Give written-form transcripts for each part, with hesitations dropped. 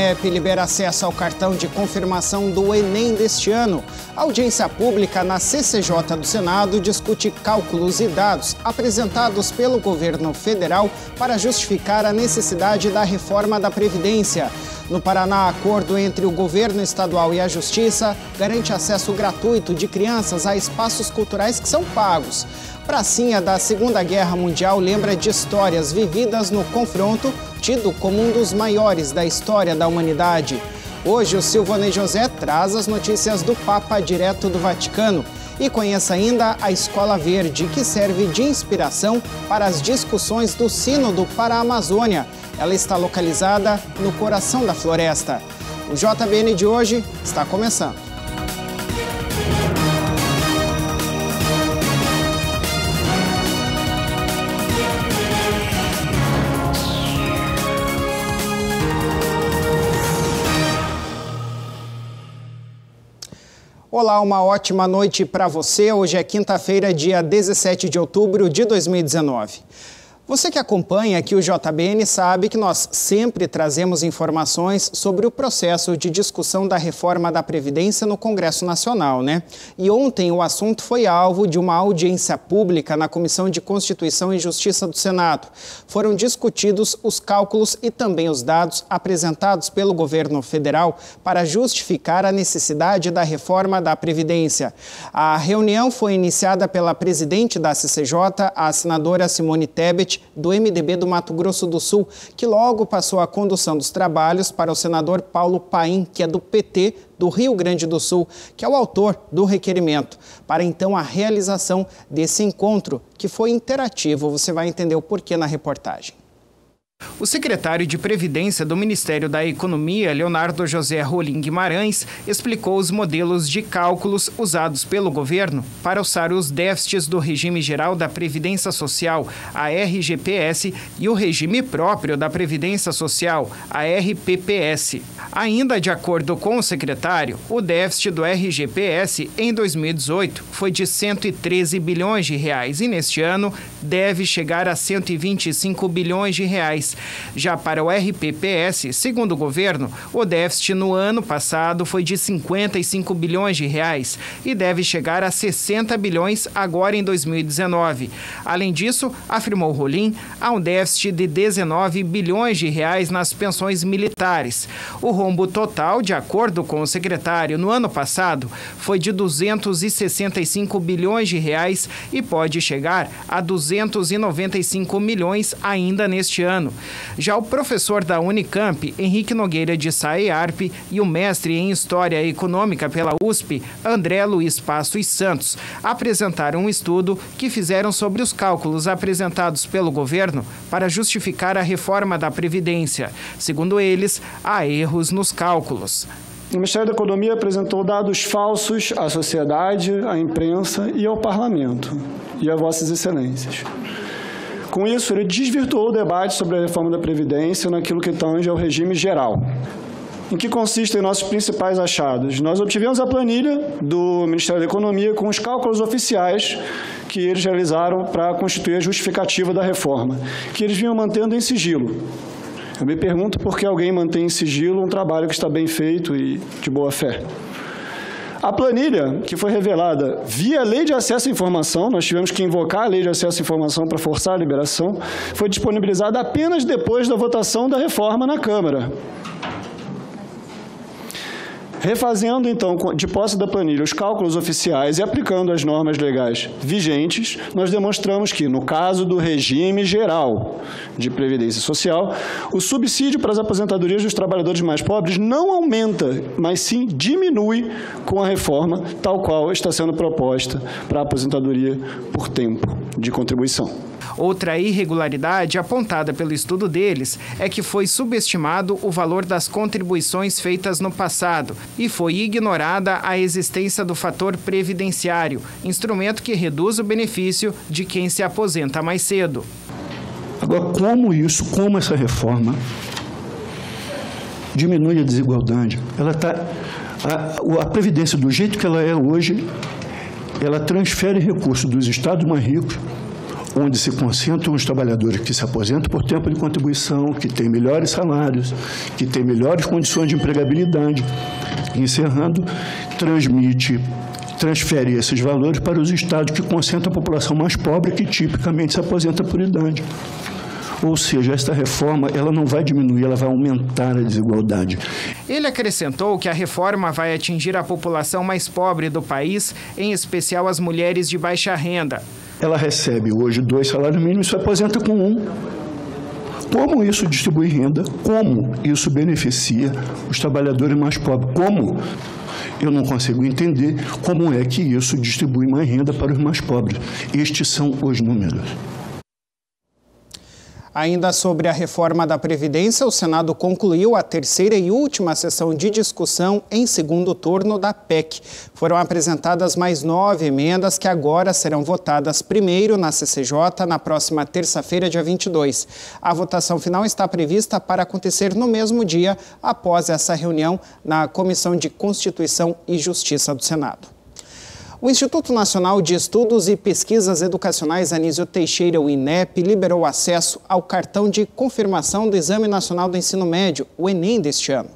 INEP libera acesso ao cartão de confirmação do Enem deste ano. A audiência pública na CCJ do Senado discute cálculos e dados apresentados pelo governo federal para justificar a necessidade da reforma da Previdência. No Paraná, acordo entre o governo estadual e a Justiça garante acesso gratuito de crianças a espaços culturais que são pagos. Pracinha da Segunda Guerra Mundial lembra de histórias vividas no confronto, tido como um dos maiores da história da humanidade. Hoje, o Silvanei José traz as notícias do Papa direto do Vaticano. E conheça ainda a Escola Verde, que serve de inspiração para as discussões do Sínodo para a Amazônia. Ela está localizada no coração da floresta. O JBN de hoje está começando. Olá, uma ótima noite para você. Hoje é quinta-feira, dia 17 de outubro de 2019. Você que acompanha aqui o JBN sabe que nós sempre trazemos informações sobre o processo de discussão da reforma da Previdência no Congresso Nacional, né? E ontem o assunto foi alvo de uma audiência pública na Comissão de Constituição e Justiça do Senado. Foram discutidos os cálculos e também os dados apresentados pelo governo federal para justificar a necessidade da reforma da Previdência. A reunião foi iniciada pela presidente da CCJ, a senadora Simone Tebet, do MDB do Mato Grosso do Sul, que logo passou a condução dos trabalhos para o senador Paulo Paim, que é do PT do Rio Grande do Sul, que é o autor do requerimento, para então a realização desse encontro, que foi interativo. Você vai entender o porquê na reportagem. O secretário de Previdência do Ministério da Economia, Leonardo José Rolim Guimarães, explicou os modelos de cálculos usados pelo governo para orçar os déficits do Regime Geral da Previdência Social, a RGPS, e o regime próprio da Previdência Social, a RPPS. Ainda de acordo com o secretário, o déficit do RGPS em 2018 foi de R$ 113 bilhões e neste ano deve chegar a R$ 125 bilhões. Já para o RPPS, segundo o governo, o déficit no ano passado foi de R$ 55 bilhões e deve chegar a 60 bilhões agora em 2019. Além disso, afirmou Rolim, há um déficit de 19 bilhões de reais nas pensões militares. O rombo total, de acordo com o secretário, no ano passado foi de 265 bilhões de reais e pode chegar a 295 milhões ainda neste ano. Já o professor da Unicamp, Henrique Nogueira de Sá-e-Arpe, e o mestre em História Econômica pela USP, André Luiz Passos Santos, apresentaram um estudo que fizeram sobre os cálculos apresentados pelo governo para justificar a reforma da Previdência. Segundo eles, há erros nos cálculos. O Ministério da Economia apresentou dados falsos à sociedade, à imprensa e ao Parlamento, e a Vossas Excelências. Com isso, ele desvirtuou o debate sobre a reforma da Previdência naquilo que tange ao regime geral. Em que consistem nossos principais achados? Nós obtivemos a planilha do Ministério da Economia com os cálculos oficiais que eles realizaram para constituir a justificativa da reforma, que eles vinham mantendo em sigilo. Eu me pergunto por que alguém mantém em sigilo um trabalho que está bem feito e de boa fé. A planilha, que foi revelada via Lei de Acesso à Informação, nós tivemos que invocar a Lei de Acesso à Informação para forçar a liberação, foi disponibilizada apenas depois da votação da reforma na Câmara. Refazendo, então, de posse da planilha, os cálculos oficiais e aplicando as normas legais vigentes, nós demonstramos que, no caso do regime geral de Previdência Social, o subsídio para as aposentadorias dos trabalhadores mais pobres não aumenta, mas sim diminui com a reforma, tal qual está sendo proposta para a aposentadoria por tempo de contribuição. Outra irregularidade apontada pelo estudo deles é que foi subestimado o valor das contribuições feitas no passado e foi ignorada a existência do fator previdenciário, instrumento que reduz o benefício de quem se aposenta mais cedo. Agora, como essa reforma diminui a desigualdade? A Previdência, do jeito que ela é hoje, ela transfere recursos dos estados mais ricos onde se concentram os trabalhadores que se aposentam por tempo de contribuição, que têm melhores salários, que têm melhores condições de empregabilidade. Encerrando, transfere esses valores para os estados que concentram a população mais pobre, que tipicamente se aposenta por idade. Ou seja, esta reforma ela não vai diminuir, ela vai aumentar a desigualdade. Ele acrescentou que a reforma vai atingir a população mais pobre do país, em especial as mulheres de baixa renda. Ela recebe hoje 2 salários mínimos e se aposenta com 1. Como isso distribui renda? Como isso beneficia os trabalhadores mais pobres? Como? Eu não consigo entender como é que isso distribui mais renda para os mais pobres. Estes são os números. Ainda sobre a reforma da Previdência, o Senado concluiu a terceira e última sessão de discussão em segundo turno da PEC. Foram apresentadas mais 9 emendas que agora serão votadas primeiro na CCJ na próxima terça-feira, dia 22. A votação final está prevista para acontecer no mesmo dia, após essa reunião na Comissão de Constituição e Justiça do Senado. O Instituto Nacional de Estudos e Pesquisas Educacionais Anísio Teixeira, o INEP, liberou acesso ao cartão de confirmação do Exame Nacional do Ensino Médio, o Enem, deste ano.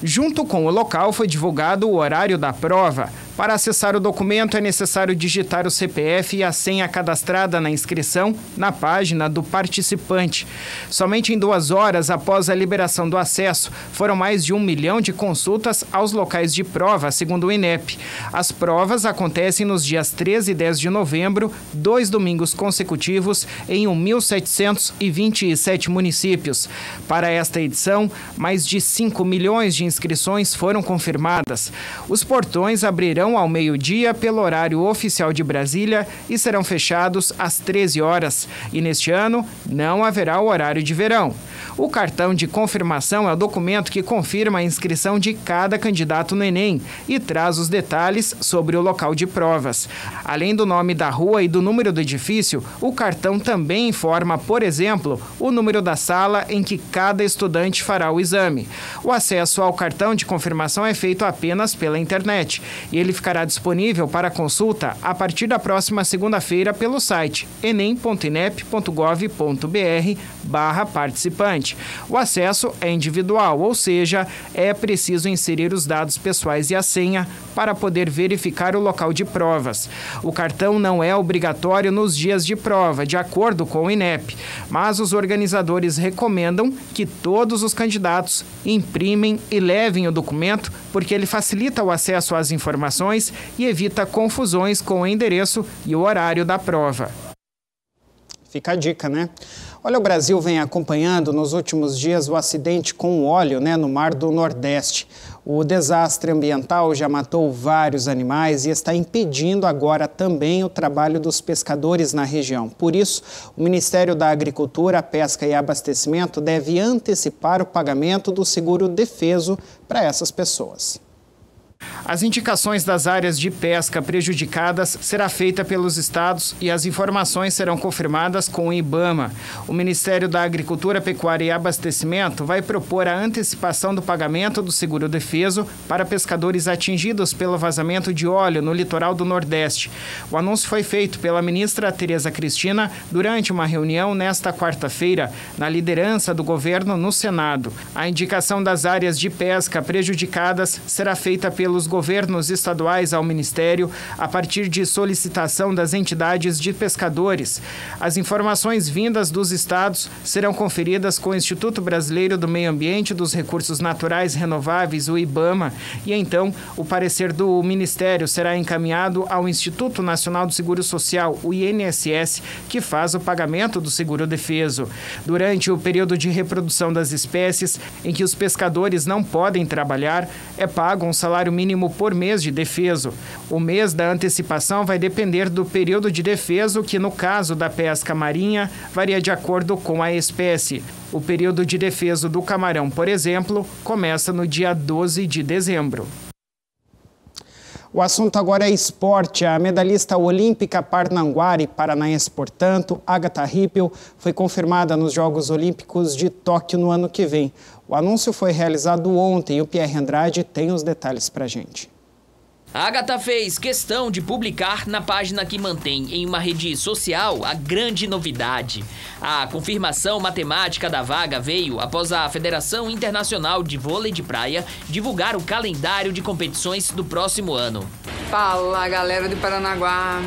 Junto com o local foi divulgado o horário da prova. Para acessar o documento é necessário digitar o CPF e a senha cadastrada na inscrição na página do participante. Somente em 2 horas após a liberação do acesso, foram mais de 1 milhão de consultas aos locais de prova, segundo o INEP. As provas acontecem nos dias 13 e 10 de novembro, 2 domingos consecutivos, em 1.727 municípios. Para esta edição, mais de 5 milhões de inscrições foram confirmadas. Os portões abrirão ao meio-dia pelo horário oficial de Brasília e serão fechados às 13 horas. E neste ano não haverá o horário de verão. O cartão de confirmação é o documento que confirma a inscrição de cada candidato no Enem e traz os detalhes sobre o local de provas. Além do nome da rua e do número do edifício, o cartão também informa, por exemplo, o número da sala em que cada estudante fará o exame. O acesso ao cartão de confirmação é feito apenas pela internet e ele ficará disponível para consulta a partir da próxima segunda-feira pelo site enem.inep.gov.br/participante. O acesso é individual, ou seja, é preciso inserir os dados pessoais e a senha para poder verificar o local de provas. O cartão não é obrigatório nos dias de prova, de acordo com o INEP, mas os organizadores recomendam que todos os candidatos imprimem e levem o documento porque ele facilita o acesso às informações e evita confusões com o endereço e o horário da prova. Fica a dica, né? Olha, o Brasil vem acompanhando nos últimos dias o acidente com o óleo, no Mar do Nordeste. O desastre ambiental já matou vários animais e está impedindo agora também o trabalho dos pescadores na região. Por isso, o Ministério da Agricultura, Pesca e Abastecimento deve antecipar o pagamento do seguro defeso para essas pessoas. As indicações das áreas de pesca prejudicadas será feita pelos estados e as informações serão confirmadas com o IBAMA. O Ministério da Agricultura, Pecuária e Abastecimento vai propor a antecipação do pagamento do seguro defeso para pescadores atingidos pelo vazamento de óleo no litoral do Nordeste. O anúncio foi feito pela ministra Tereza Cristina durante uma reunião nesta quarta-feira, na liderança do governo no Senado. A indicação das áreas de pesca prejudicadas será feita pelos governos estaduais ao Ministério a partir de solicitação das entidades de pescadores. As informações vindas dos estados serão conferidas com o Instituto Brasileiro do Meio Ambiente e dos Recursos Naturais Renováveis, o IBAMA, e então o parecer do Ministério será encaminhado ao Instituto Nacional do Seguro Social, o INSS, que faz o pagamento do seguro defeso. Durante o período de reprodução das espécies, em que os pescadores não podem trabalhar, é pago um salário mínimo por mês de defeso. O mês da antecipação vai depender do período de defeso, que no caso da pesca marinha varia de acordo com a espécie. O período de defeso do camarão, por exemplo, começa no dia 12 de dezembro. O assunto agora é esporte. A medalhista olímpica parnanguara e paranaense, portanto, Agatha Rippel, foi confirmada nos Jogos Olímpicos de Tóquio no ano que vem. O anúncio foi realizado ontem e o Pierre Andrade tem os detalhes para a gente. A Agatha fez questão de publicar na página que mantém em uma rede social a grande novidade. A confirmação matemática da vaga veio após a Federação Internacional de Vôlei de Praia divulgar o calendário de competições do próximo ano. Fala, galera de Paranaguá!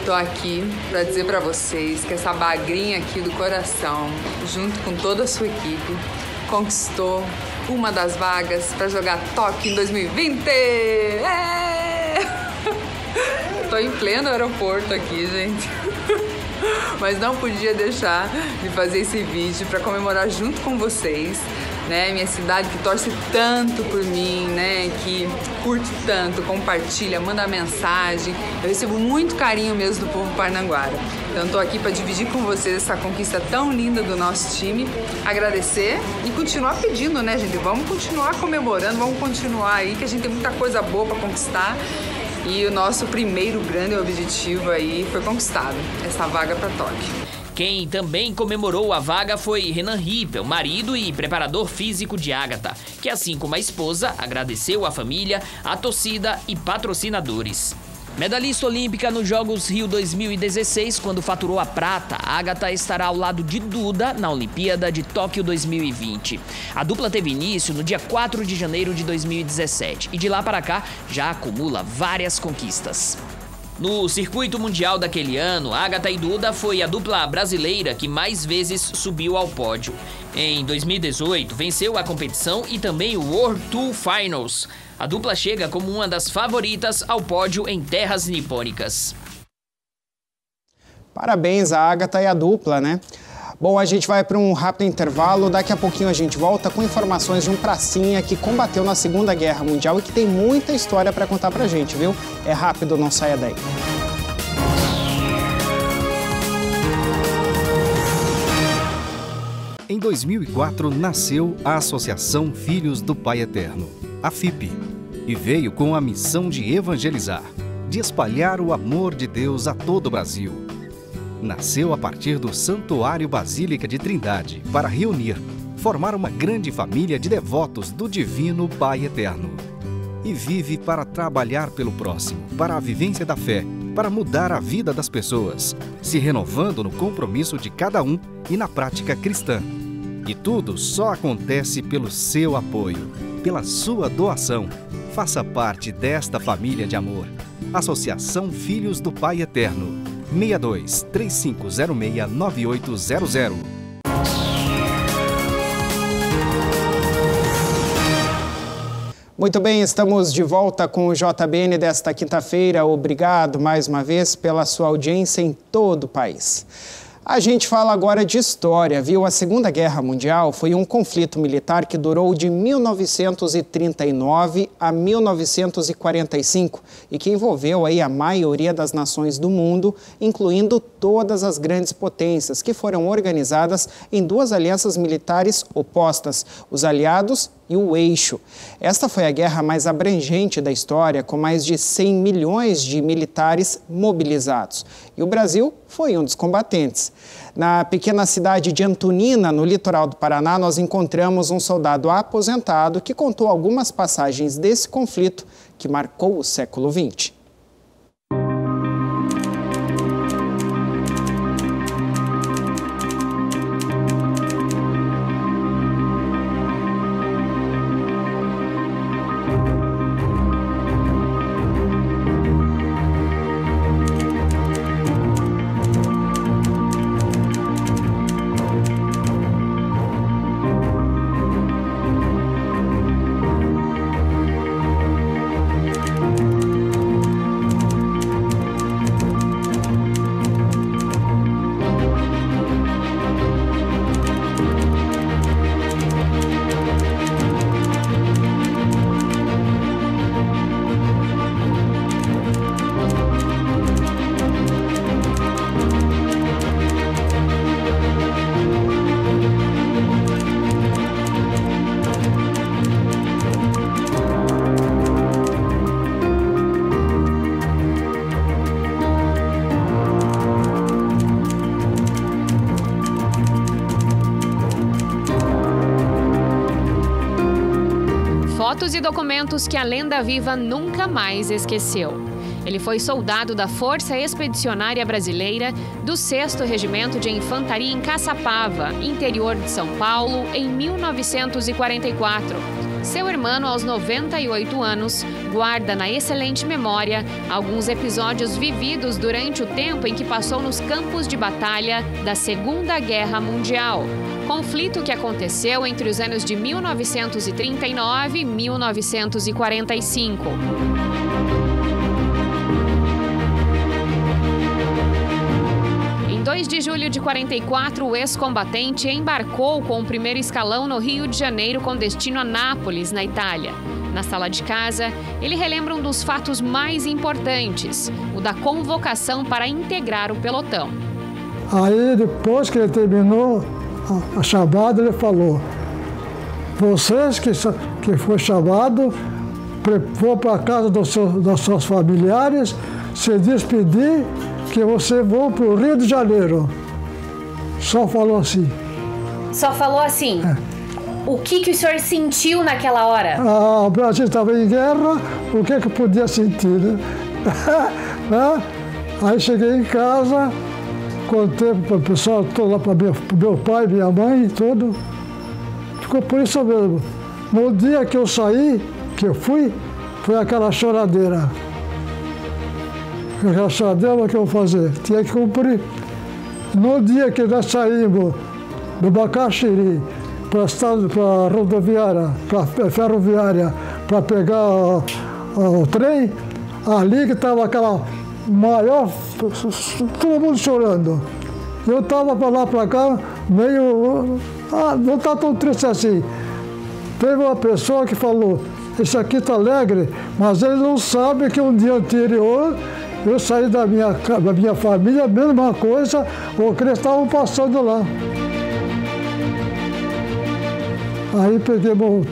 Tô aqui para dizer para vocês que essa bagrinha aqui do coração, junto com toda a sua equipe, conquistou uma das vagas para jogar Tóquio em 2020! Tô em pleno aeroporto aqui, gente. Mas não podia deixar de fazer esse vídeo para comemorar junto com vocês, né? Minha cidade que torce tanto por mim, né? Que curte tanto, compartilha, manda mensagem. Eu recebo muito carinho mesmo do povo parnanguara. Então tô aqui para dividir com vocês essa conquista tão linda do nosso time, agradecer e continuar pedindo, né, gente? Vamos continuar comemorando, vamos continuar aí, que a gente tem muita coisa boa para conquistar. E o nosso primeiro grande objetivo aí foi conquistado, essa vaga para Tóquio. Quem também comemorou a vaga foi Renan Rippel, marido e preparador físico de Agatha, que assim como a esposa, agradeceu a família, a torcida e patrocinadores. Medalhista olímpica nos Jogos Rio 2016, quando faturou a prata, Agatha estará ao lado de Duda na Olimpíada de Tóquio 2020. A dupla teve início no dia 4 de janeiro de 2017 e de lá para cá já acumula várias conquistas. No circuito mundial daquele ano, Agatha e Duda foi a dupla brasileira que mais vezes subiu ao pódio. Em 2018, venceu a competição e também o World Tour Finals. A dupla chega como uma das favoritas ao pódio em terras nipônicas. Parabéns a Agatha e a dupla, né? Bom, a gente vai para um rápido intervalo. Daqui a pouquinho a gente volta com informações de um pracinha que combateu na Segunda Guerra Mundial e que tem muita história para contar pra gente, viu? É rápido, não saia daí. Em 2004 nasceu a Associação Filhos do Pai Eterno, a FIP, e veio com a missão de evangelizar, de espalhar o amor de Deus a todo o Brasil. Nasceu a partir do Santuário Basílica de Trindade para reunir, formar uma grande família de devotos do Divino Pai Eterno. E vive para trabalhar pelo próximo, para a vivência da fé, para mudar a vida das pessoas, se renovando no compromisso de cada um e na prática cristã. E tudo só acontece pelo seu apoio, pela sua doação. Faça parte desta família de amor. Associação Filhos do Pai Eterno. 62 3506 9800. Muito bem, estamos de volta com o JBN desta quinta-feira. Obrigado mais uma vez pela sua audiência em todo o país. A gente fala agora de história, viu? A Segunda Guerra Mundial foi um conflito militar que durou de 1939 a 1945 e que envolveu aí a maioria das nações do mundo, incluindo todas as grandes potências, que foram organizadas em duas alianças militares opostas, os aliados e o Eixo. Esta foi a guerra mais abrangente da história, com mais de 100 milhões de militares mobilizados. E o Brasil foi um dos combatentes. Na pequena cidade de Antonina, no litoral do Paraná, nós encontramos um soldado aposentado que contou algumas passagens desse conflito que marcou o século XX. Fotos e documentos que a lenda viva nunca mais esqueceu. Ele foi soldado da Força Expedicionária Brasileira do 6º Regimento de Infantaria em Caçapava, interior de São Paulo, em 1944. Seu irmão, aos 98 anos, guarda na excelente memória alguns episódios vividos durante o tempo em que passou nos campos de batalha da Segunda Guerra Mundial. Conflito que aconteceu entre os anos de 1939 e 1945. Em 2 de julho de 44, o ex-combatente embarcou com o primeiro escalão no Rio de Janeiro com destino a Nápoles, na Itália. Na sala de casa, ele relembra um dos fatos mais importantes, o da convocação para integrar o pelotão. Aí, depois que ele terminou a chamada, ele falou: vocês que foi chamado, vão para a casa dos seus familiares, se despedir, que você vão para o Rio de Janeiro. Só falou assim. Só falou assim? É. O que o senhor sentiu naquela hora? O Brasil estava em guerra, o que eu podia sentir, né? Aí cheguei em casa, contei para o pessoal todo lá, para meu pai, minha mãe e tudo. Ficou por isso mesmo. No dia que eu saí, que eu fui, foi aquela choradeira. Aquela choradeira, o que eu vou fazer? Tinha que cumprir. No dia que nós saímos do Bacaxiri para a rodoviária, para a ferroviária, para pegar o trem, ali que estava aquela maior, todo mundo chorando. Eu estava para lá, para cá, meio, não está tão triste assim. Teve uma pessoa que falou: esse aqui está alegre, mas ele não sabe que um dia anterior eu saí da minha família, a mesma coisa, o que eles estavam passando lá. Aí peguei o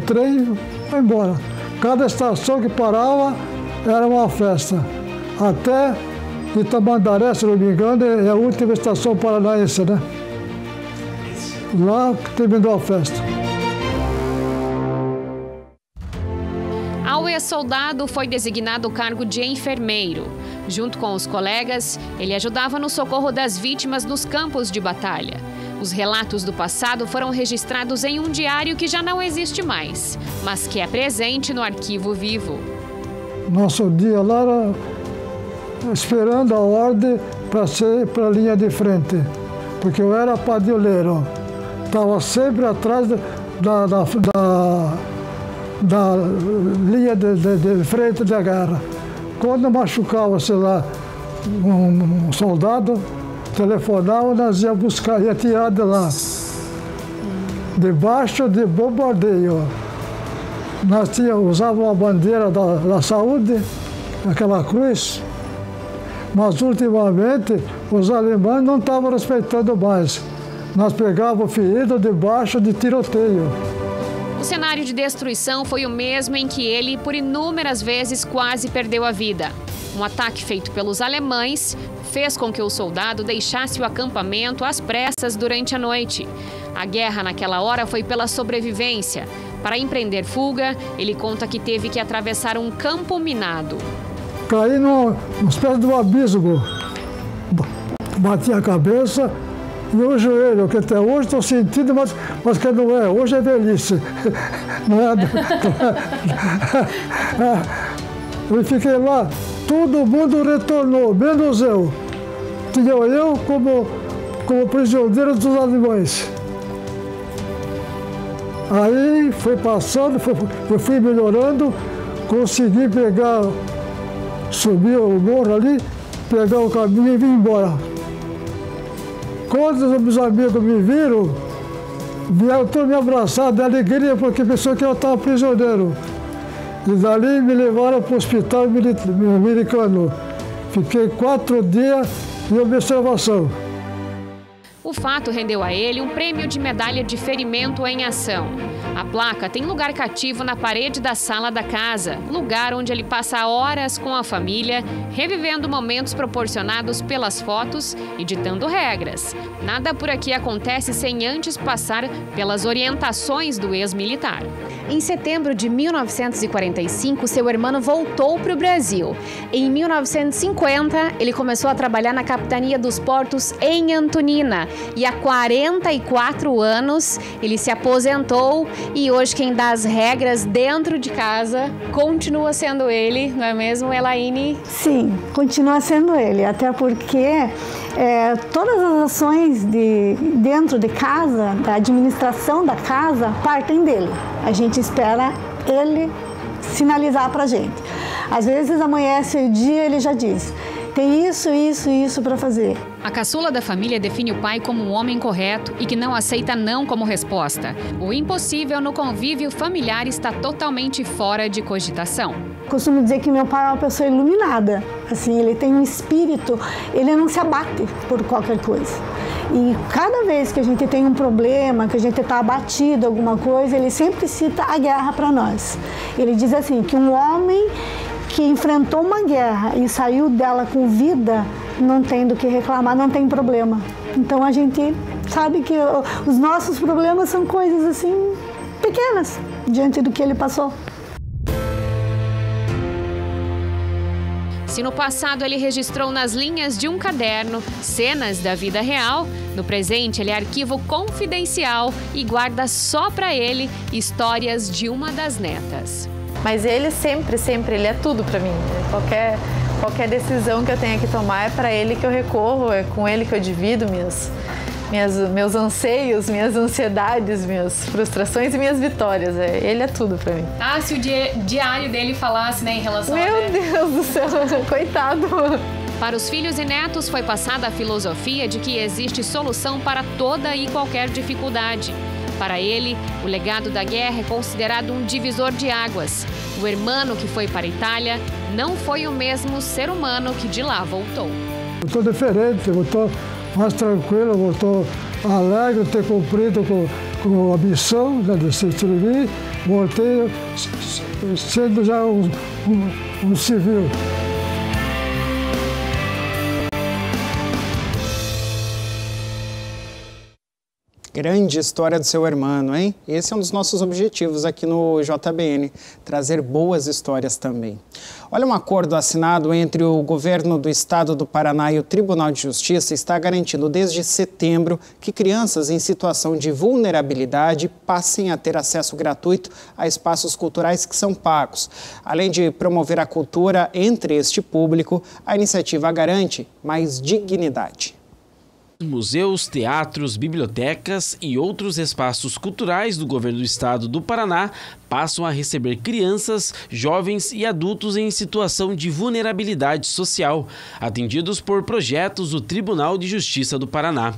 trem e fui embora. Cada estação que parava era uma festa. Até Itamandaré, se não me engano, é a última estação paranaense, né? Lá que terminou a festa. Ao ex-soldado foi designado o cargo de enfermeiro. Junto com os colegas, ele ajudava no socorro das vítimas nos campos de batalha. Os relatos do passado foram registrados em um diário que já não existe mais, mas que é presente no arquivo vivo. Nosso dia lá era esperando a ordem para ser para a linha de frente, porque eu era padioleiro. Estava sempre atrás da linha de frente da guerra. Quando machucava, sei lá, um soldado, telefonava, nós ia buscar, ia tirar de lá. Debaixo de bombardeio. Nós usávamos a bandeira da saúde, aquela cruz, mas ultimamente os alemães não estavam respeitando mais. Nós pegávamos ferido debaixo de tiroteio. O cenário de destruição foi o mesmo em que ele, por inúmeras vezes, quase perdeu a vida. Um ataque feito pelos alemães fez com que o soldado deixasse o acampamento às pressas durante a noite. A guerra naquela hora foi pela sobrevivência. Para empreender fuga, ele conta que teve que atravessar um campo minado. Caí nos pés do abismo, bati a cabeça e o joelho, que até hoje estou sentindo, mas que não é, hoje é velhice. Não é? Eu fiquei lá, todo mundo retornou, menos eu. Tinha eu como prisioneiro dos alemães. Aí foi passando, eu fui melhorando, consegui subir o morro ali, pegar o caminho e vim embora. Quando os meus amigos me viram, vieram todos me abraçar de alegria, porque pensou que eu estava prisioneiro. E dali me levaram para o hospital americano. Fiquei 4 dias em observação. O fato rendeu a ele um prêmio de medalha de ferimento em ação. A placa tem lugar cativo na parede da sala da casa, lugar onde ele passa horas com a família, revivendo momentos proporcionados pelas fotos e ditando regras. Nada por aqui acontece sem antes passar pelas orientações do ex-militar. Em setembro de 1945, seu irmão voltou para o Brasil. Em 1950, ele começou a trabalhar na Capitania dos Portos em Antonina. E há 44 anos, ele se aposentou e hoje quem dá as regras dentro de casa continua sendo ele, não é mesmo, Elaine? Sim, continua sendo ele, até porque todas as ações dentro de casa, da administração da casa, partem dele. A gente espera ele sinalizar para a gente. Às vezes amanhece o dia e ele já diz: tem isso, isso e isso para fazer. A caçula da família define o pai como um homem correto e que não aceita não como resposta. O impossível no convívio familiar está totalmente fora de cogitação. Costumo dizer que meu pai é uma pessoa iluminada. Assim, ele tem um espírito, ele não se abate por qualquer coisa. E cada vez que a gente tem um problema, que a gente está abatido, alguma coisa, ele sempre cita a guerra para nós. Ele diz assim, que um homem que enfrentou uma guerra e saiu dela com vida, não tem do que reclamar, não tem problema. Então a gente sabe que os nossos problemas são coisas assim pequenas diante do que ele passou. Se no passado ele registrou nas linhas de um caderno cenas da vida real, no presente ele é arquivo confidencial e guarda só para ele histórias de uma das netas. Mas ele sempre, ele é tudo para mim. Qualquer decisão que eu tenha que tomar é para ele que eu recorro, é com ele que eu divido meus anseios, minhas ansiedades, minhas frustrações e minhas vitórias. Ele é tudo para mim. Ah, se o diário dele falasse, né, em relação Meu Deus do céu, coitado! Para os filhos e netos foi passada a filosofia de que existe solução para toda e qualquer dificuldade. Para ele, o legado da guerra é considerado um divisor de águas. O irmão que foi para a Itália não foi o mesmo ser humano que de lá voltou. Eu estou diferente, eu estou mais tranquilo, eu estou alegre de ter cumprido com a missão de se servir. Voltei sendo já um civil. Grande história do seu irmão, hein? Esse é um dos nossos objetivos aqui no JBN, trazer boas histórias também. Olha, um acordo assinado entre o governo do estado do Paraná e o Tribunal de Justiça está garantindo desde setembro que crianças em situação de vulnerabilidade passem a ter acesso gratuito a espaços culturais que são pagos. Além de promover a cultura entre este público, a iniciativa garante mais dignidade. Museus, teatros, bibliotecas e outros espaços culturais do governo do estado do Paraná passam a receber crianças, jovens e adultos em situação de vulnerabilidade social, atendidos por projetos do Tribunal de Justiça do Paraná.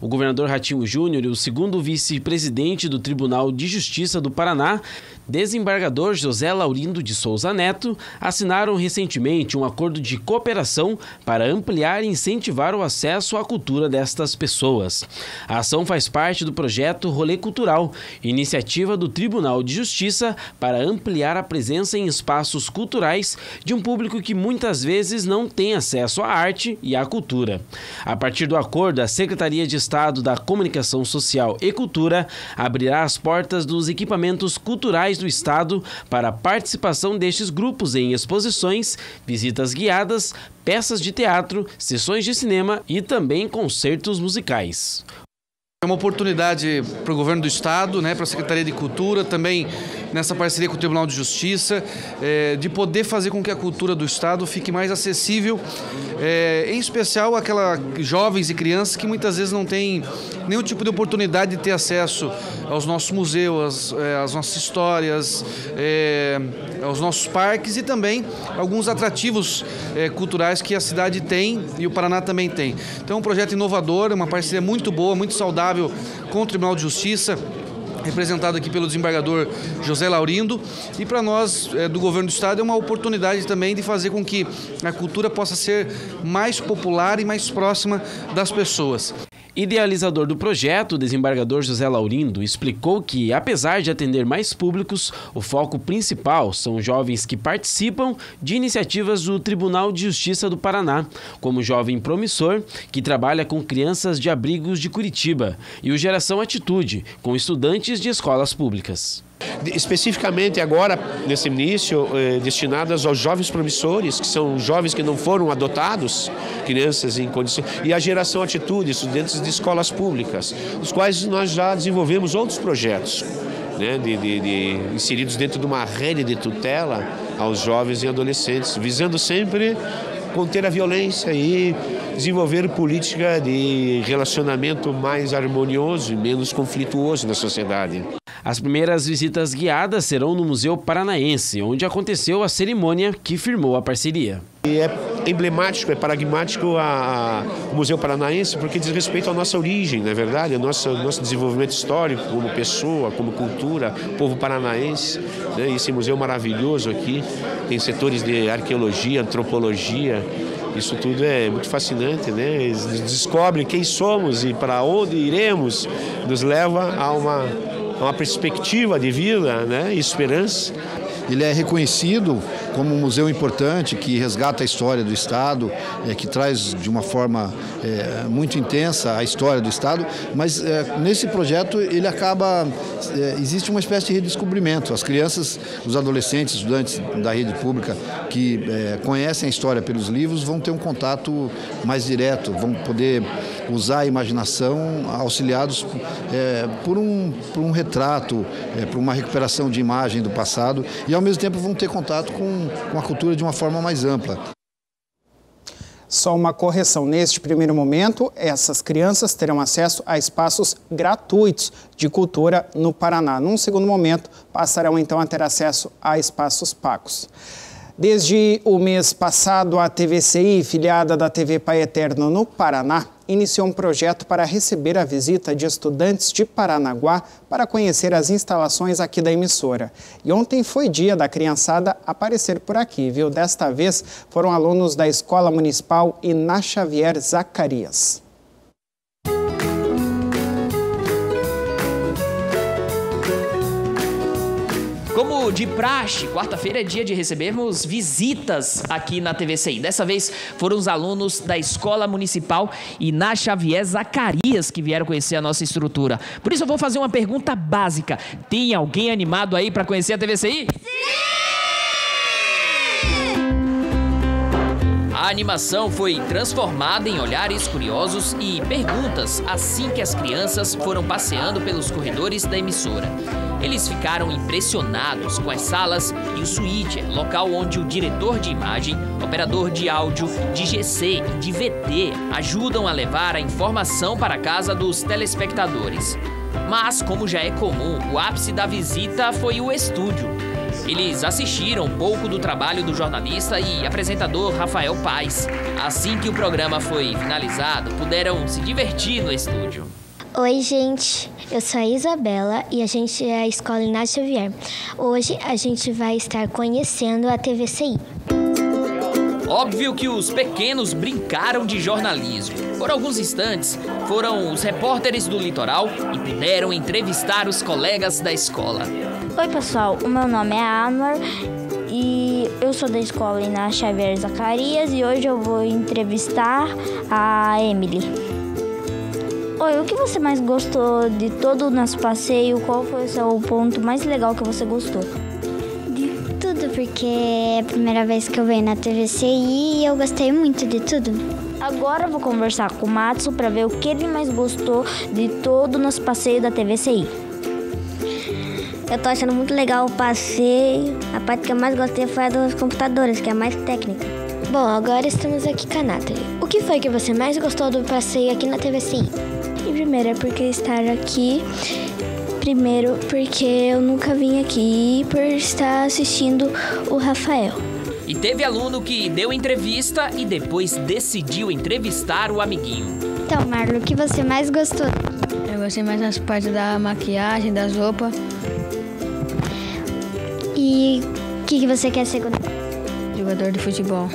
O governador Ratinho Júnior e o segundo vice-presidente do Tribunal de Justiça do Paraná, desembargador José Laurindo de Souza Neto, assinaram recentemente um acordo de cooperação para ampliar e incentivar o acesso à cultura destas pessoas. A ação faz parte do projeto Rolê Cultural, iniciativa do Tribunal de Justiça para ampliar a presença em espaços culturais de um público que muitas vezes não tem acesso à arte e à cultura. A partir do acordo, a Secretaria de Estado da Comunicação Social e Cultura abrirá as portas dos equipamentos culturais do estado para a participação destes grupos em exposições, visitas guiadas, peças de teatro, sessões de cinema e também concertos musicais. É uma oportunidade para o governo do estado, para a Secretaria de Cultura, também nessa parceria com o Tribunal de Justiça, de poder fazer com que a cultura do estado fique mais acessível, em especial aquelas jovens e crianças que muitas vezes não têm nenhum tipo de oportunidade de ter acesso aos nossos museus, às nossas histórias, aos nossos parques e também alguns atrativos culturais que a cidade tem e o Paraná também tem. Então é um projeto inovador, uma parceria muito boa, muito saudável com o Tribunal de Justiça, representado aqui pelo desembargador José Laurindo, e para nós do governo do estado é uma oportunidade também de fazer com que a cultura possa ser mais popular e mais próxima das pessoas. Idealizador do projeto, o desembargador José Laurindo explicou que, apesar de atender mais públicos, o foco principal são jovens que participam de iniciativas do Tribunal de Justiça do Paraná, como o Jovem Promissor, que trabalha com crianças de abrigos de Curitiba, e o Geração Atitude, com estudantes de escolas públicas. Especificamente agora, nesse início, destinadas aos jovens promissores, que são jovens que não foram adotados, crianças em condições, e a Geração Atitude, estudantes de escolas públicas, os quais nós já desenvolvemos outros projetos, né, inseridos dentro de uma rede de tutela aos jovens e adolescentes, visando sempre conter a violência e desenvolver política de relacionamento mais harmonioso e menos conflituoso na sociedade. As primeiras visitas guiadas serão no Museu Paranaense, onde aconteceu a cerimônia que firmou a parceria. E é emblemático, é paradigmático o Museu Paranaense, porque diz respeito à nossa origem, não é verdade? Ao nosso desenvolvimento histórico como pessoa, como cultura, povo paranaense. Né? Esse museu maravilhoso aqui, tem setores de arqueologia, antropologia. Isso tudo é muito fascinante, né? Eles descobrem quem somos e para onde iremos, nos leva a uma perspectiva de vida, né? E esperança. Ele é reconhecido como um museu importante que resgata a história do Estado, que traz de uma forma muito intensa a história do Estado, mas nesse projeto ele acaba, existe uma espécie de redescobrimento. As crianças, os adolescentes, estudantes da rede pública que conhecem a história pelos livros vão ter um contato mais direto, vão poder usar a imaginação auxiliados por um retrato, por uma recuperação de imagem do passado e ao mesmo tempo vão ter contato com a cultura de uma forma mais ampla. Só uma correção, neste primeiro momento, essas crianças terão acesso a espaços gratuitos de cultura no Paraná. Num segundo momento, passarão então a ter acesso a espaços pagos. Desde o mês passado, a TVCI, filiada da TV Pai Eterno no Paraná, iniciou um projeto para receber a visita de estudantes de Paranaguá para conhecer as instalações aqui da emissora. E ontem foi dia da criançada aparecer por aqui, viu? Desta vez foram alunos da Escola Municipal Iná Xavier Zacarias. Como de praxe, quarta-feira é dia de recebermos visitas aqui na TVCI. Dessa vez foram os alunos da Escola Municipal Iná Xavier Zacarias que vieram conhecer a nossa estrutura. Por isso eu vou fazer uma pergunta básica. Tem alguém animado aí para conhecer a TVCI? Sim! A animação foi transformada em olhares curiosos e perguntas assim que as crianças foram passeando pelos corredores da emissora. Eles ficaram impressionados com as salas e o switcher, local onde o diretor de imagem, operador de áudio, de GC e de VT ajudam a levar a informação para a casa dos telespectadores. Mas, como já é comum, o ápice da visita foi o estúdio. Eles assistiram um pouco do trabalho do jornalista e apresentador Rafael Paes. Assim que o programa foi finalizado, puderam se divertir no estúdio. Oi, gente. Eu sou a Isabela e a gente é a Escola Iná Xavier. Hoje a gente vai estar conhecendo a TVCI. Óbvio que os pequenos brincaram de jornalismo. Por alguns instantes, foram os repórteres do litoral e puderam entrevistar os colegas da escola. Oi, pessoal. O meu nome é Anwar e eu sou da Escola Iná Xavier Zacarias e hoje eu vou entrevistar a Emily. Oi, o que você mais gostou de todo o nosso passeio? Qual foi o seu ponto mais legal que você gostou? De tudo, porque é a primeira vez que eu venho na TVCI e eu gostei muito de tudo. Agora eu vou conversar com o Matsu para ver o que ele mais gostou de todo o nosso passeio da TVCI. Eu tô achando muito legal o passeio. A parte que eu mais gostei foi a dos computadores, que é a mais técnica. Bom, agora estamos aqui com a Nathalie. O que foi que você mais gostou do passeio aqui na TVCI? E primeiro é porque estar aqui, primeiro porque eu nunca vim aqui e por estar assistindo o Rafael. E teve aluno que deu entrevista e depois decidiu entrevistar o amiguinho. Então, Marlon, o que você mais gostou? Eu gostei mais das partes da maquiagem, das roupas. E o que você quer ser? Jogador de futebol.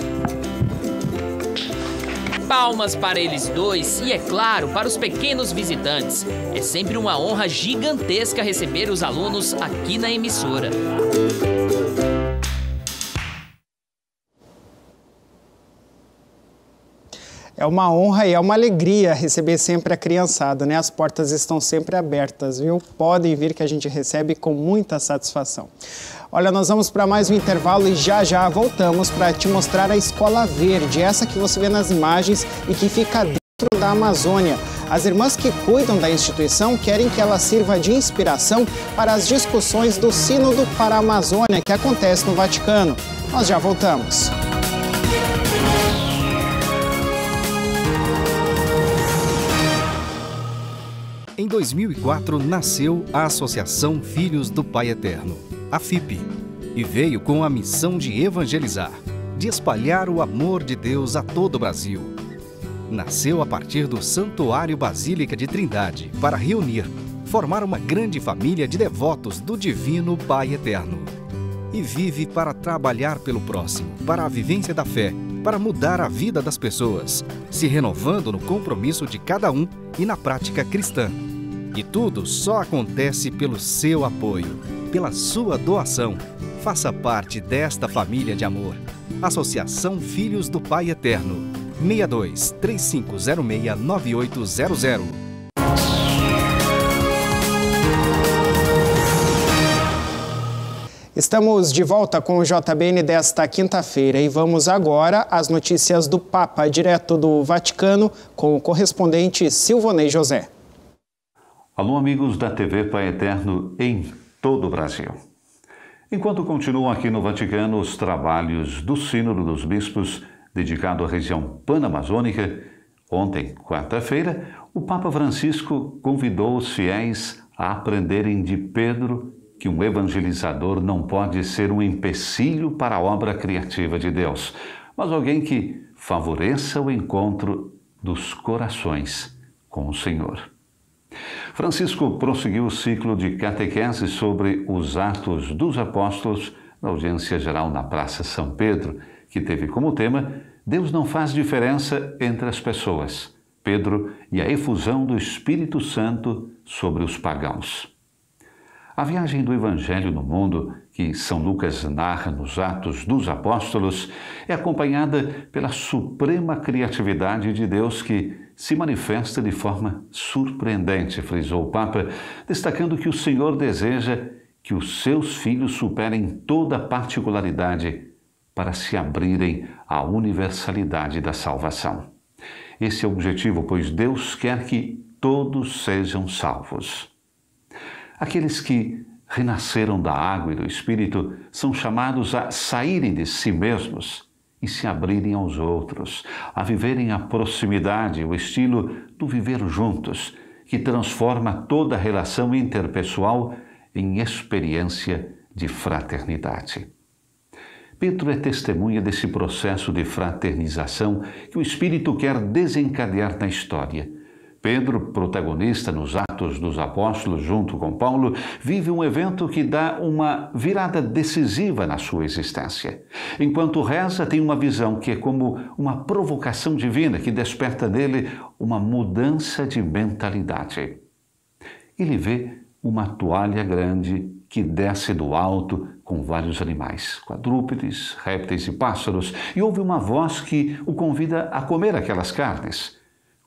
Palmas para eles dois e, é claro, para os pequenos visitantes. É sempre uma honra gigantesca receber os alunos aqui na emissora. É uma honra e é uma alegria receber sempre a criançada, né? As portas estão sempre abertas, viu? Podem vir que a gente recebe com muita satisfação. Olha, nós vamos para mais um intervalo e já voltamos para te mostrar a Escola Verde, essa que você vê nas imagens e que fica dentro da Amazônia. As irmãs que cuidam da instituição querem que ela sirva de inspiração para as discussões do Sínodo para a Amazônia que acontece no Vaticano. Nós já voltamos. Em 2004, nasceu a Associação Filhos do Pai Eterno, a FIP, e veio com a missão de evangelizar, de espalhar o amor de Deus a todo o Brasil. Nasceu a partir do Santuário Basílica de Trindade para reunir, formar uma grande família de devotos do Divino Pai Eterno. E vive para trabalhar pelo próximo, para a vivência da fé, para mudar a vida das pessoas, se renovando no compromisso de cada um e na prática cristã. E tudo só acontece pelo seu apoio, pela sua doação. Faça parte desta família de amor. Associação Filhos do Pai Eterno. 62-3506-9800. Estamos de volta com o JBN desta quinta-feira e vamos agora às notícias do Papa, direto do Vaticano, com o correspondente Silvonei José. Alô, amigos da TV Pai Eterno em todo o Brasil. Enquanto continuam aqui no Vaticano os trabalhos do Sínodo dos Bispos dedicado à região panamazônica, ontem, quarta-feira, o Papa Francisco convidou os fiéis a aprenderem de Pedro que um evangelizador não pode ser um empecilho para a obra criativa de Deus, mas alguém que favoreça o encontro dos corações com o Senhor. Francisco prosseguiu o ciclo de catequese sobre os Atos dos Apóstolos na audiência geral na Praça São Pedro, que teve como tema Deus não faz diferença entre as pessoas, Pedro e a efusão do Espírito Santo sobre os pagãos. A viagem do Evangelho no mundo, que São Lucas narra nos Atos dos Apóstolos, é acompanhada pela suprema criatividade de Deus que se manifesta de forma surpreendente, frisou o Papa, destacando que o Senhor deseja que os seus filhos superem toda particularidade para se abrirem à universalidade da salvação. Esse é o objetivo, pois Deus quer que todos sejam salvos. Aqueles que renasceram da água e do Espírito são chamados a saírem de si mesmos e se abrirem aos outros, a viverem a proximidade, o estilo do viver juntos, que transforma toda a relação interpessoal em experiência de fraternidade. Pedro é testemunha desse processo de fraternização que o Espírito quer desencadear na história. Pedro, protagonista nos Atos dos Apóstolos junto com Paulo, vive um evento que dá uma virada decisiva na sua existência. Enquanto reza, tem uma visão que é como uma provocação divina que desperta nele uma mudança de mentalidade. Ele vê uma toalha grande que desce do alto com vários animais, quadrúpedes, répteis e pássaros, e ouve uma voz que o convida a comer aquelas carnes.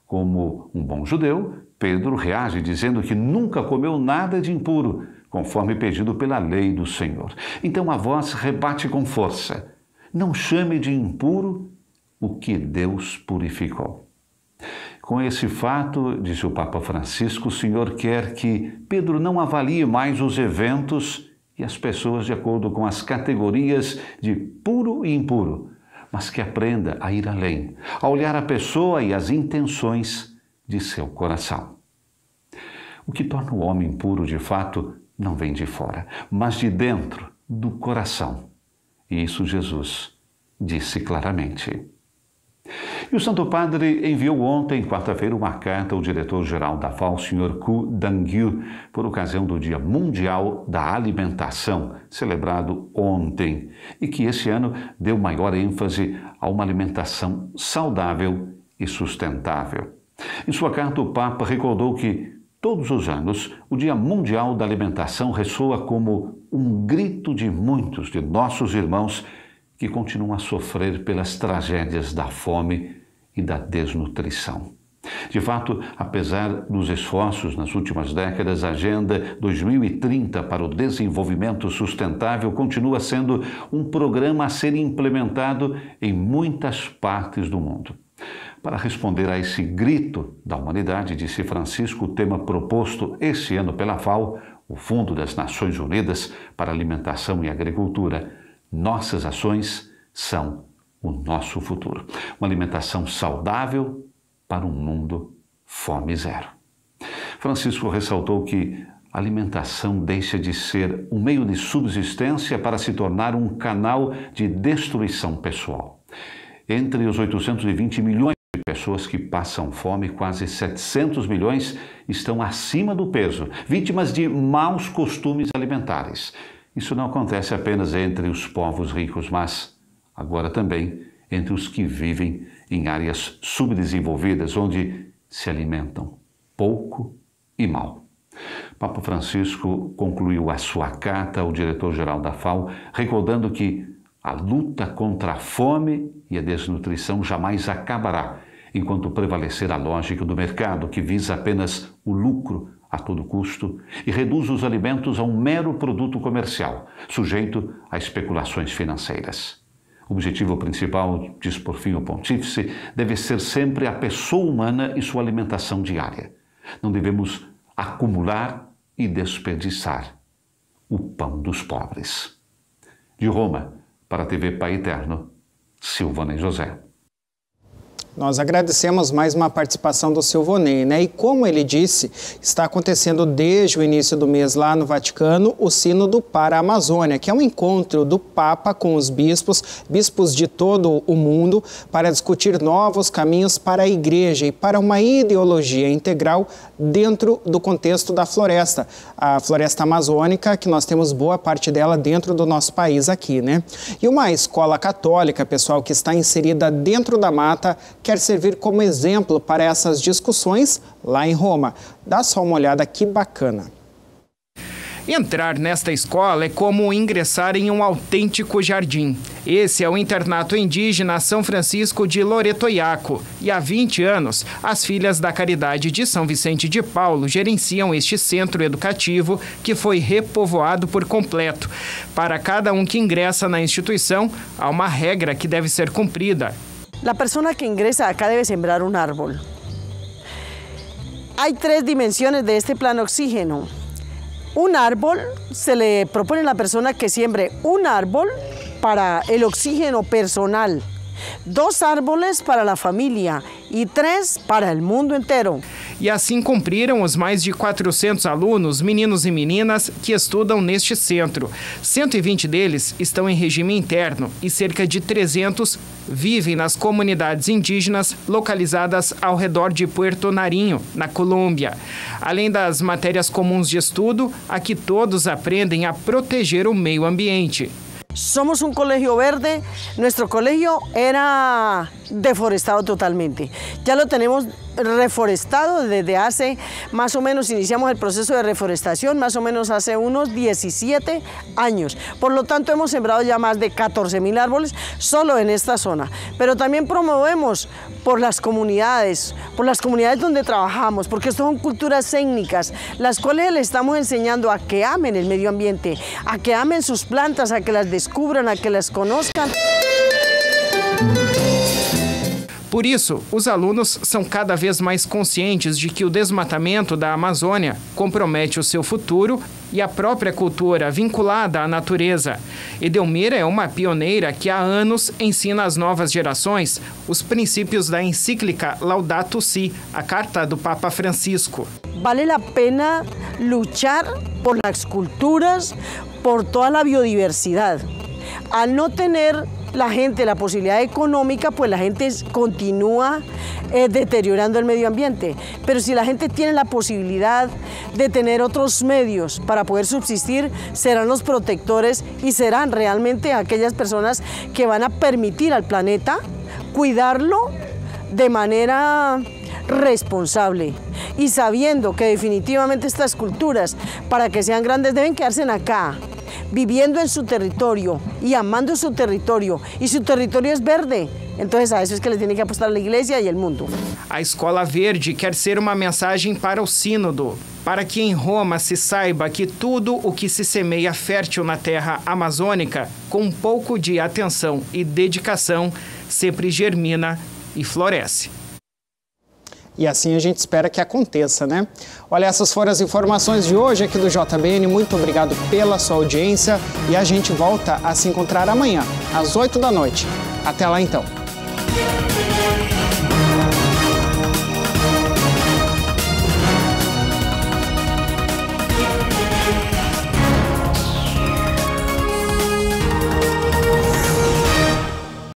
Como um bom judeu, Pedro reage dizendo que nunca comeu nada de impuro, conforme pedido pela lei do Senhor. Então a voz rebate com força: não chame de impuro o que Deus purificou. Com esse fato, disse o Papa Francisco, o Senhor quer que Pedro não avalie mais os eventos e as pessoas de acordo com as categorias de puro e impuro, mas que aprenda a ir além, a olhar a pessoa e as intenções de seu coração. O que torna o homem puro, de fato, não vem de fora, mas de dentro, do coração. E isso Jesus disse claramente. E o Santo Padre enviou ontem, quarta-feira, uma carta ao diretor-geral da FAO, Sr. Ku Dangyu, por ocasião do Dia Mundial da Alimentação, celebrado ontem, e que esse ano deu maior ênfase a uma alimentação saudável e sustentável. Em sua carta, o Papa recordou que, todos os anos, o Dia Mundial da Alimentação ressoa como um grito de muitos de nossos irmãos que continuam a sofrer pelas tragédias da fome e da desnutrição. De fato, apesar dos esforços nas últimas décadas, a Agenda 2030 para o Desenvolvimento Sustentável continua sendo um programa a ser implementado em muitas partes do mundo. Para responder a esse grito da humanidade, disse Francisco, o tema proposto esse ano pela FAO, o Fundo das Nações Unidas para Alimentação e Agricultura, nossas ações são o nosso futuro. Uma alimentação saudável para um mundo fome zero. Francisco ressaltou que a alimentação deixa de ser um meio de subsistência para se tornar um canal de destruição pessoal. Entre os 820 milhões de pessoas que passam fome, quase 700 milhões estão acima do peso, vítimas de maus costumes alimentares. Isso não acontece apenas entre os povos ricos, mas agora também entre os que vivem em áreas subdesenvolvidas, onde se alimentam pouco e mal. Papa Francisco concluiu a sua carta ao diretor-geral da FAO, recordando que a luta contra a fome e a desnutrição jamais acabará, enquanto prevalecer a lógica do mercado, que visa apenas o lucro a todo custo e reduz os alimentos a um mero produto comercial, sujeito a especulações financeiras. O objetivo principal, diz por fim o pontífice, deve ser sempre a pessoa humana e sua alimentação diária. Não devemos acumular e desperdiçar o pão dos pobres. De Roma, para a TV Pai Eterno, Silvanei José. Nós agradecemos mais uma participação do Silvanei, né? E como ele disse, está acontecendo desde o início do mês lá no Vaticano o Sínodo para a Amazônia, que é um encontro do Papa com os bispos de todo o mundo, para discutir novos caminhos para a Igreja e para uma ideologia integral dentro do contexto da floresta, a floresta amazônica, que nós temos boa parte dela dentro do nosso país aqui, né? E uma escola católica, pessoal, que está inserida dentro da mata, quer servir como exemplo para essas discussões lá em Roma. Dá só uma olhada que bacana. Entrar nesta escola é como ingressar em um autêntico jardim. Esse é o internato indígena São Francisco de Loretoiaco. E há 20 anos, as Filhas da Caridade de São Vicente de Paulo gerenciam este centro educativo que foi repovoado por completo. Para cada um que ingressa na instituição, há uma regra que deve ser cumprida. La persona que ingresa acá debe sembrar un árbol. Hay 3 dimensiones de este plan oxígeno. Un árbol, se le propone a la persona que siembre un árbol para el oxígeno personal, 2 árboles para la familia e 3 para el mundo inteiro. E assim cumpriram os mais de 400 alunos, meninos e meninas, que estudam neste centro. 120 deles estão em regime interno e cerca de 300 vivem nas comunidades indígenas localizadas ao redor de Puerto Nariño, na Colômbia. Além das matérias comuns de estudo, aqui todos aprendem a proteger o meio ambiente. Somos un colegio verde, nuestro colegio era deforestado totalmente. Ya lo tenemos reforestado desde hace, más o menos iniciamos el proceso de reforestación, más o menos hace unos 17 años. Por lo tanto, hemos sembrado ya más de 14.000 árboles solo en esta zona. Pero también promovemos por las comunidades donde trabajamos, porque esto son culturas étnicas, las cuales le estamos enseñando a que amen el medio ambiente, a que amen sus plantas, a que las descubran, a que las conozcan. Por isso, os alunos são cada vez mais conscientes de que o desmatamento da Amazônia compromete o seu futuro e a própria cultura vinculada à natureza. Edelmira é uma pioneira que há anos ensina às novas gerações os princípios da encíclica Laudato Si, a carta do Papa Francisco. Vale a pena luchar por las culturas, por toda la biodiversidad. Al no tener la gente la posibilidad económica, pues la gente continúa deteriorando el medio ambiente. Pero si la gente tiene la posibilidad de tener otros medios para poder subsistir, serán los protectores y serán realmente aquellas personas que van a permitir al planeta cuidarlo de manera responsable y sabiendo que definitivamente estas culturas, para que sean grandes, deben quedarse acá, viviendo en su territorio y amando su territorio, y su territorio es verde. Entonces a eso es que le tiene que apostar a igreja e o mundo. A Escola Verde quer ser uma mensagem para o Sínodo, para que em Roma se saiba que tudo o que se semeia fértil na terra amazônica, com um pouco de atenção e dedicação, sempre germina e floresce. E assim a gente espera que aconteça, né? Olha, essas foram as informações de hoje aqui do JBN. Muito obrigado pela sua audiência e a gente volta a se encontrar amanhã, às 8 da noite. Até lá então.